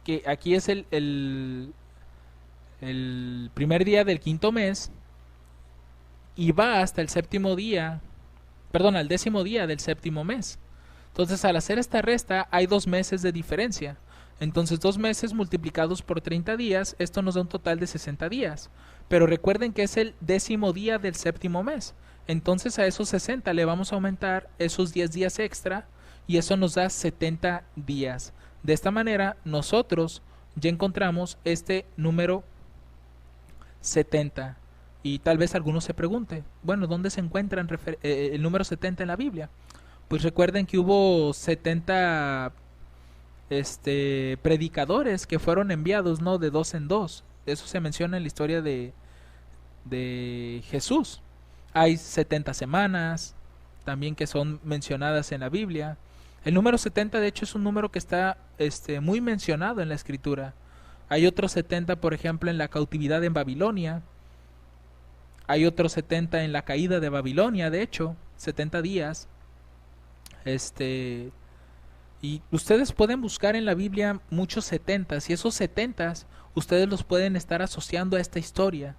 que aquí es el primer día del quinto mes y va hasta el séptimo día, perdón, al 10º día del séptimo mes. Entonces, al hacer esta resta, hay 2 meses de diferencia. Entonces, 2 meses multiplicados por 30 días, esto nos da un total de 60 días. Pero recuerden que es el 10º día del séptimo mes. Entonces, a esos 60 le vamos a aumentar esos 10 días extra y eso nos da 70 días. De esta manera, nosotros ya encontramos este número 70. Y tal vez alguno se pregunte, bueno, ¿dónde se encuentra el número 70 en la Biblia? Pues recuerden que hubo 70 predicadores que fueron enviados, ¿no? De 2 en 2. Eso se menciona en la historia de Jesús. Hay 70 semanas también que son mencionadas en la Biblia. El número 70 de hecho es un número que está muy mencionado en la escritura. Hay otros 70, por ejemplo, en la cautividad en Babilonia. Hay otros 70 en la caída de Babilonia, de hecho, 70 días. Y ustedes pueden buscar en la Biblia muchos 70 y esos 70 ustedes los pueden estar asociando a esta historia.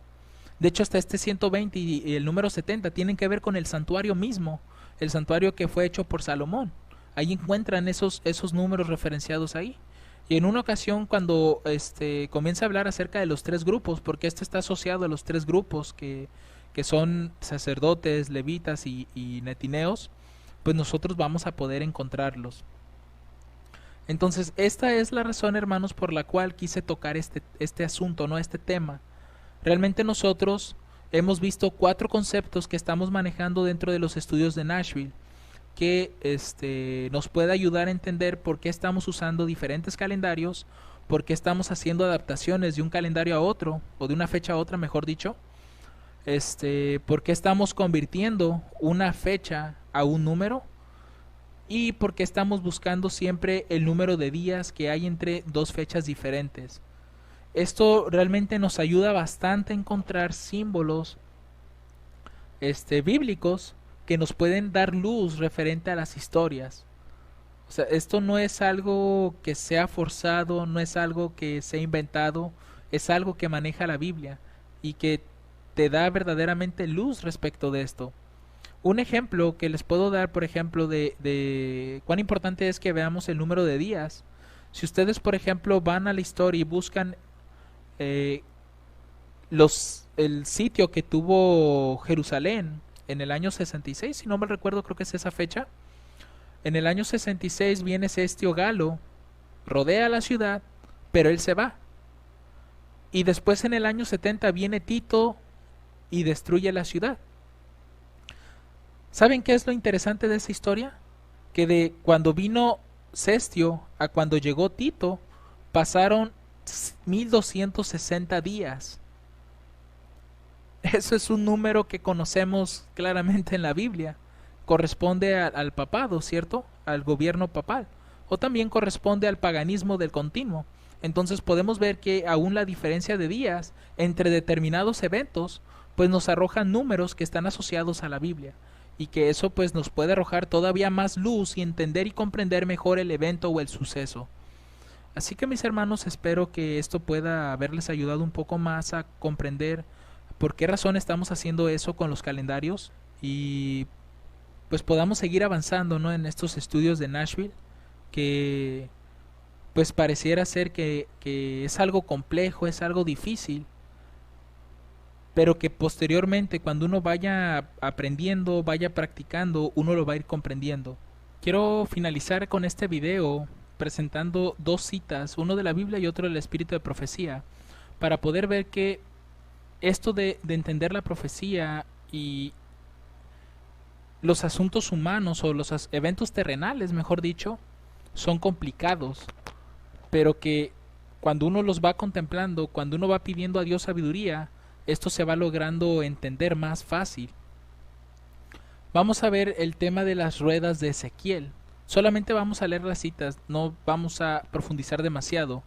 De hecho, hasta este 120 y el número 70 tienen que ver con el santuario mismo, el santuario que fue hecho por Salomón. Ahí encuentran esos números referenciados ahí. Y en una ocasión cuando comienza a hablar acerca de los 3 grupos, porque esto está asociado a los 3 grupos que son sacerdotes, levitas y netineos, pues nosotros vamos a poder encontrarlos. Entonces, esta es la razón, hermanos, por la cual quise tocar este asunto, ¿no? Este tema. Realmente nosotros hemos visto 4 conceptos que estamos manejando dentro de los estudios de Nashville, que nos puede ayudar a entender por qué estamos usando diferentes calendarios, por qué estamos haciendo adaptaciones de un calendario a otro, o de una fecha a otra, mejor dicho, por qué estamos convirtiendo una fecha a un número, y porque estamos buscando siempre el número de días que hay entre 2 fechas diferentes. Esto realmente nos ayuda bastante a encontrar símbolos bíblicos que nos pueden dar luz referente a las historias. O sea, esto no es algo que sea forzado, no es algo que sea inventado, es algo que maneja la Biblia y que te da verdaderamente luz respecto de esto. Un ejemplo que les puedo dar, por ejemplo, de cuán importante es que veamos el número de días. Si ustedes, por ejemplo, van a la historia y buscan el sitio que tuvo Jerusalén en el año 66, si no me recuerdo, creo que es esa fecha. En el año 66 viene Cestio Galo, rodea la ciudad, pero él se va. Y después en el año 70 viene Tito y destruye la ciudad. ¿Saben qué es lo interesante de esa historia? Que de cuando vino Cestio a cuando llegó Tito, pasaron 1260 días. Eso es un número que conocemos claramente en la Biblia. Corresponde al papado, ¿cierto? Al gobierno papal. O también corresponde al paganismo del continuo. Entonces podemos ver que aún la diferencia de días entre determinados eventos pues nos arrojan números que están asociados a la Biblia. Y que eso pues nos puede arrojar todavía más luz y entender y comprender mejor el evento o el suceso. Así que mis hermanos, espero que esto pueda haberles ayudado un poco más a comprender por qué razón estamos haciendo eso con los calendarios y pues podamos seguir avanzando, ¿no? En estos estudios de Nashville, que pues pareciera ser que es algo complejo, es algo difícil, pero que posteriormente, cuando uno vaya aprendiendo, vaya practicando, uno lo va a ir comprendiendo. Quiero finalizar con este video presentando dos citas, uno de la Biblia y otro del Espíritu de Profecía, para poder ver que esto de entender la profecía y los asuntos humanos o los eventos terrenales, mejor dicho, son complicados, pero que cuando uno los va contemplando, cuando uno va pidiendo a Dios sabiduría, esto se va logrando entender más fácil. Vamos a ver el tema de las ruedas de Ezequiel. Solamente vamos a leer las citas, no vamos a profundizar demasiado.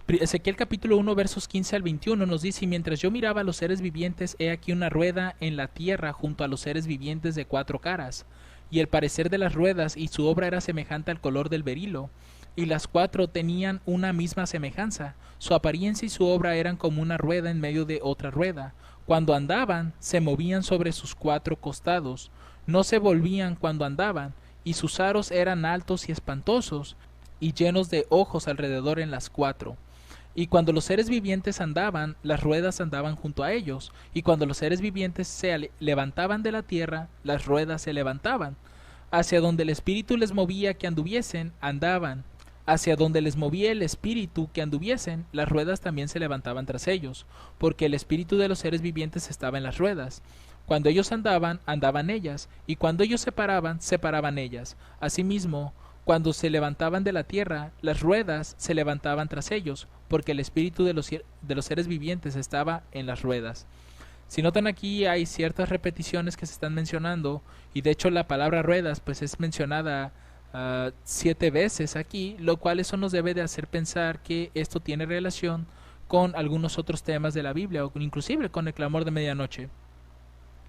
Ezequiel capítulo 1 versos 15 al 21 nos dice: y mientras yo miraba a los seres vivientes, he aquí una rueda en la tierra junto a los seres vivientes de 4 caras, y el parecer de las ruedas y su obra era semejante al color del berilo, y las 4 tenían una misma semejanza, su apariencia y su obra eran como una rueda en medio de otra rueda. Cuando andaban, se movían sobre sus 4 costados, no se volvían cuando andaban, y sus aros eran altos y espantosos, y llenos de ojos alrededor en las 4. Y cuando los seres vivientes andaban, las ruedas andaban junto a ellos, y cuando los seres vivientes se levantaban de la tierra, las ruedas se levantaban. Hacia donde el espíritu les movía que anduviesen, andaban. Hacia donde les movía el espíritu que anduviesen, las ruedas también se levantaban tras ellos, porque el espíritu de los seres vivientes estaba en las ruedas. Cuando ellos andaban, andaban ellas, y cuando ellos se paraban, se paraban ellas. Asimismo, cuando se levantaban de la tierra, las ruedas se levantaban tras ellos, porque el espíritu de los seres vivientes estaba en las ruedas. Si notan, aquí hay ciertas repeticiones que se están mencionando, y de hecho la palabra ruedas pues es mencionada 7 veces aquí, lo cual eso nos debe de hacer pensar que esto tiene relación con algunos otros temas de la Biblia, o inclusive con el clamor de medianoche.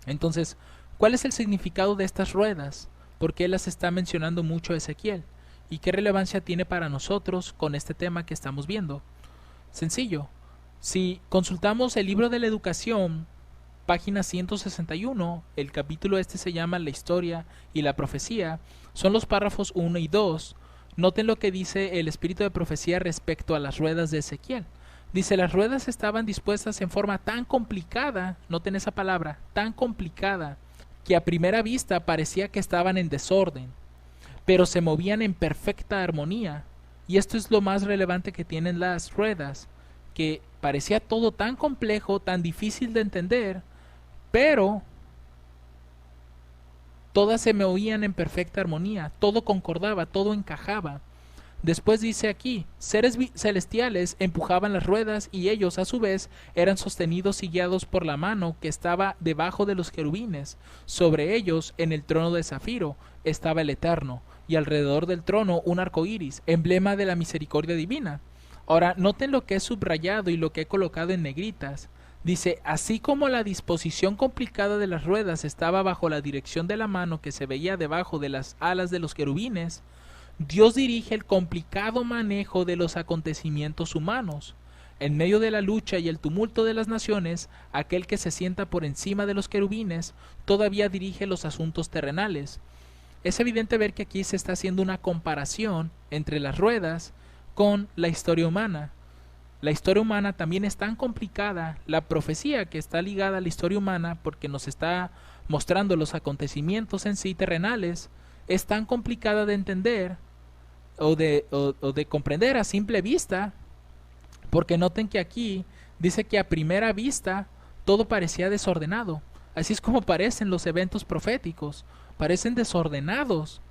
Entonces, ¿cuál es el significado de estas ruedas? ¿Por qué las está mencionando mucho Ezequiel? ¿Y qué relevancia tiene para nosotros con este tema que estamos viendo? Sencillo. Si consultamos el libro de la educación, página 161, el capítulo este se llama La historia y la profecía, son los párrafos 1 y 2. Noten lo que dice el espíritu de profecía respecto a las ruedas de Ezequiel. Dice: las ruedas estaban dispuestas en forma tan complicada, noten esa palabra, tan complicada, que a primera vista parecía que estaban en desorden, pero se movían en perfecta armonía. Y esto es lo más relevante que tienen las ruedas, que parecía todo tan complejo, tan difícil de entender, pero todas se movían en perfecta armonía, todo concordaba, todo encajaba. Después dice aquí: seres celestiales empujaban las ruedas, y ellos a su vez eran sostenidos y guiados por la mano que estaba debajo de los querubines. Sobre ellos, en el trono de zafiro, estaba el Eterno, y alrededor del trono un arco iris, emblema de la misericordia divina. Ahora, noten lo que he subrayado y lo que he colocado en negritas. Dice: así como la disposición complicada de las ruedas estaba bajo la dirección de la mano que se veía debajo de las alas de los querubines, Dios dirige el complicado manejo de los acontecimientos humanos. En medio de la lucha y el tumulto de las naciones, aquel que se sienta por encima de los querubines todavía dirige los asuntos terrenales. Es evidente ver que aquí se está haciendo una comparación entre las ruedas con la historia humana. La historia humana también es tan complicada, la profecía que está ligada a la historia humana, porque nos está mostrando los acontecimientos en sí terrenales, es tan complicada de entender o de comprender a simple vista, porque noten que aquí dice que a primera vista todo parecía desordenado. Así es como parecen los eventos proféticos, parecen desordenados,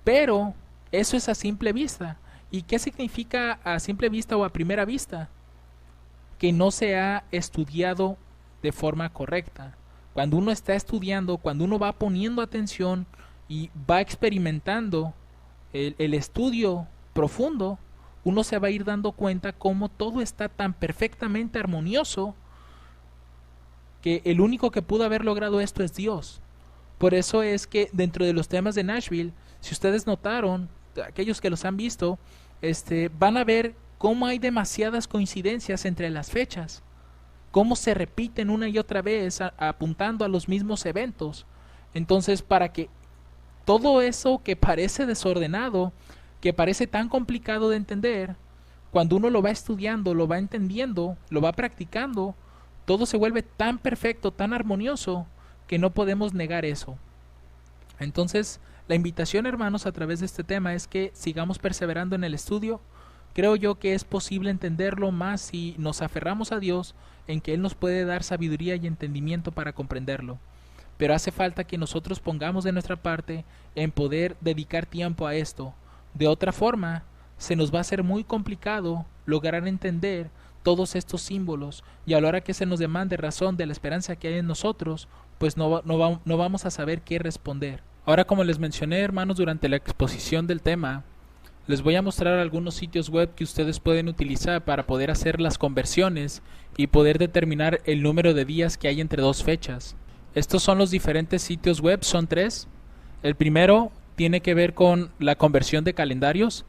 pero eso es a simple vista. ¿Y qué significa a simple vista o a primera vista? Que no se ha estudiado de forma correcta. Cuando uno está estudiando, cuando uno va poniendo atención y va experimentando el estudio profundo, uno se va a ir dando cuenta cómo todo está tan perfectamente armonioso que el único que pudo haber logrado esto es Dios. Por eso es que dentro de los temas de Nashville, si ustedes notaron, aquellos que los han visto, van a ver cómo hay demasiadas coincidencias entre las fechas, cómo se repiten una y otra vez apuntando a los mismos eventos. Entonces, para que todo eso que parece desordenado, que parece tan complicado de entender, cuando uno lo va estudiando, lo va entendiendo, lo va practicando, todo se vuelve tan perfecto, tan armonioso, que no podemos negar eso. Entonces, la invitación, hermanos, a través de este tema es que sigamos perseverando en el estudio. Creo yo que es posible entenderlo más si nos aferramos a Dios, en que Él nos puede dar sabiduría y entendimiento para comprenderlo. Pero hace falta que nosotros pongamos de nuestra parte en poder dedicar tiempo a esto. De otra forma, se nos va a hacer muy complicado lograr entender todos estos símbolos, y a la hora que se nos demande razón de la esperanza que hay en nosotros, pues no vamos a saber qué responder. Ahora, como les mencioné, hermanos, durante la exposición del tema, les voy a mostrar algunos sitios web que ustedes pueden utilizar para poder hacer las conversiones y poder determinar el número de días que hay entre dos fechas. Estos son los diferentes sitios web, son 3. El primero tiene que ver con la conversión de calendarios.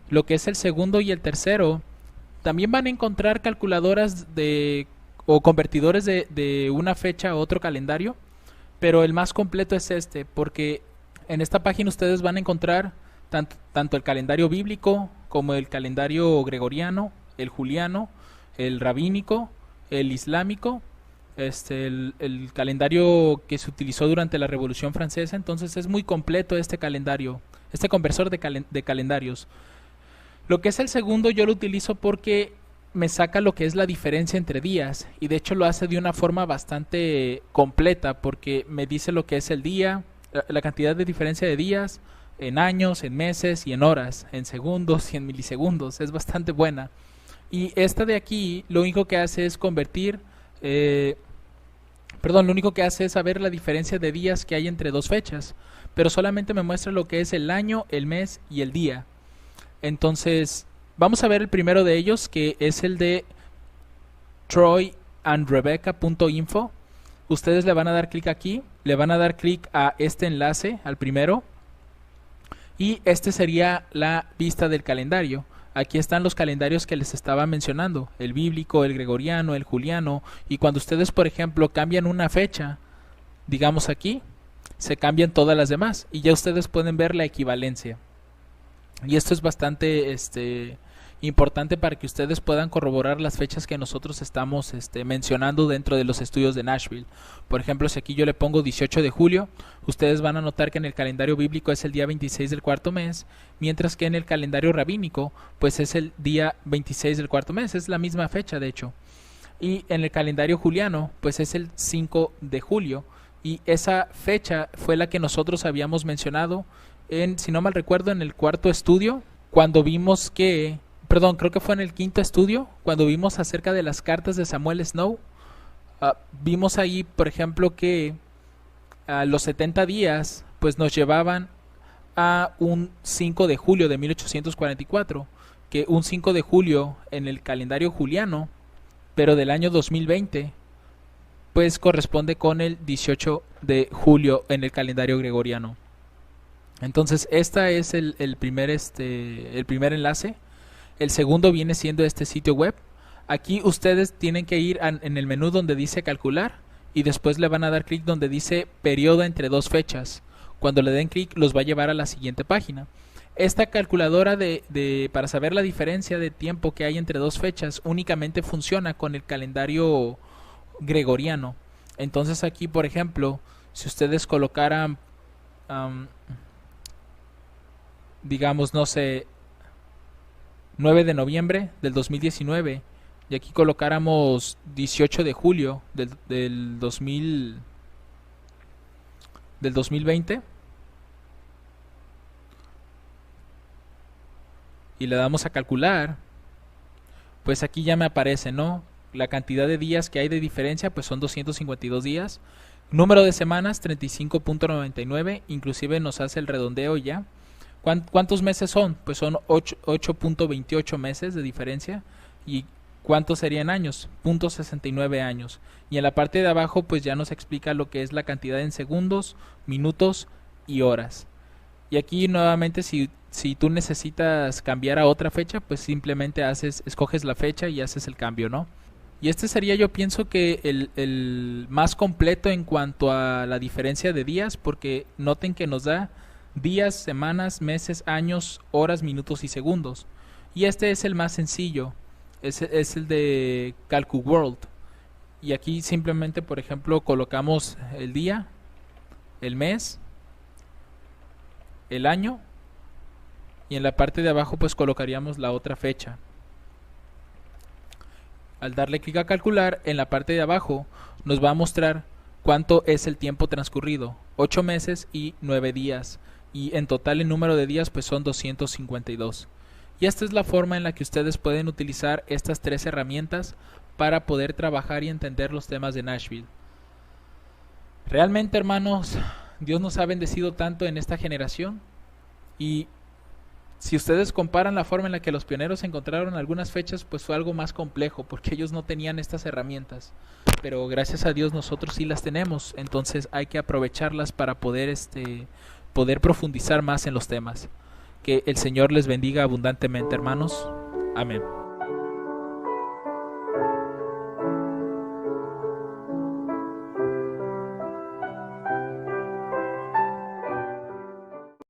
Lo que es el segundo y el tercero, también van a encontrar calculadoras o convertidores de una fecha a otro calendario, pero el más completo es este, porque en esta página ustedes van a encontrar tanto el calendario bíblico como el calendario gregoriano, el juliano, el rabínico, el islámico, el calendario que se utilizó durante la Revolución Francesa. Entonces es muy completo este calendario, este conversor de calendarios. Lo que es el segundo yo lo utilizo porque me saca lo que es la diferencia entre días, y de hecho lo hace de una forma bastante completa, porque me dice lo que es el día, la cantidad de diferencia de días en años, en meses y en horas, en segundos y en milisegundos. Es bastante buena. Y esta de aquí lo único que hace es lo único que hace es saber la diferencia de días que hay entre dos fechas, pero solamente me muestra lo que es el año, el mes y el día. Entonces, vamos a ver el primero de ellos, que es el de troyandrebecca.info. Ustedes le van a dar clic aquí, le van a dar clic a este enlace, al primero, y este sería la vista del calendario. Aquí están los calendarios que les estaba mencionando, el bíblico, el gregoriano, el juliano, y cuando ustedes, por ejemplo, cambian una fecha, digamos aquí, se cambian todas las demás, y ya ustedes pueden ver la equivalencia. Y esto es bastante importante para que ustedes puedan corroborar las fechas que nosotros estamos mencionando dentro de los estudios de Nashville. Por ejemplo, si aquí yo le pongo 18 de julio, ustedes van a notar que en el calendario bíblico es el día 26 del cuarto mes, mientras que en el calendario rabínico pues es el día 26 del cuarto mes, es la misma fecha de hecho. Y en el calendario juliano pues es el 5 de julio, y esa fecha fue la que nosotros habíamos mencionado si no mal recuerdo, en el cuarto estudio, cuando vimos creo que fue en el quinto estudio, cuando vimos acerca de las cartas de Samuel Snow. Vimos ahí, por ejemplo, que los 70 días pues nos llevaban a un 5 de julio de 1844, que un 5 de julio en el calendario juliano, pero del año 2020, pues corresponde con el 18 de julio en el calendario gregoriano. Entonces, esta es el primer enlace. El segundo viene siendo este sitio web. Aquí ustedes tienen que ir en el menú donde dice calcular, y después le van a dar clic donde dice periodo entre dos fechas. Cuando le den clic los va a llevar a la siguiente página. Esta calculadora para saber la diferencia de tiempo que hay entre dos fechas únicamente funciona con el calendario gregoriano. Entonces aquí, por ejemplo, si ustedes colocaran digamos, no sé, 9 de noviembre del 2019, y aquí colocáramos 18 de julio del 2020, y le damos a calcular, pues aquí ya me aparece, ¿no? La cantidad de días que hay de diferencia pues son 252 días. Número de semanas 35.99, inclusive nos hace el redondeo ya. ¿Cuántos meses son? Pues son 8.28 meses de diferencia. ¿Y cuántos serían años? 0.69 años. Y en la parte de abajo pues ya nos explica lo que es la cantidad en segundos, minutos y horas. Y aquí nuevamente si tú necesitas cambiar a otra fecha, pues simplemente escoges la fecha y haces el cambio, ¿no? Y este sería, yo pienso que el más completo en cuanto a la diferencia de días, porque noten que nos da días, semanas, meses, años, horas, minutos y segundos. Y este es el más sencillo, es el de CalcuWorld. Y aquí simplemente, por ejemplo, colocamos el día, el mes, el año, y en la parte de abajo pues colocaríamos la otra fecha. Al darle clic a calcular, en la parte de abajo nos va a mostrar cuánto es el tiempo transcurrido, 8 meses y 9 días, y en total el número de días pues son 252. Y esta es la forma en la que ustedes pueden utilizar estas tres herramientas para poder trabajar y entender los temas de Nashville. Realmente, hermanos, Dios nos ha bendecido tanto en esta generación, y si ustedes comparan la forma en la que los pioneros encontraron algunas fechas, pues fue algo más complejo, porque ellos no tenían estas herramientas. Pero gracias a Dios nosotros sí las tenemos, entonces hay que aprovecharlas para poder profundizar más en los temas. Que el Señor les bendiga abundantemente, hermanos. Amén.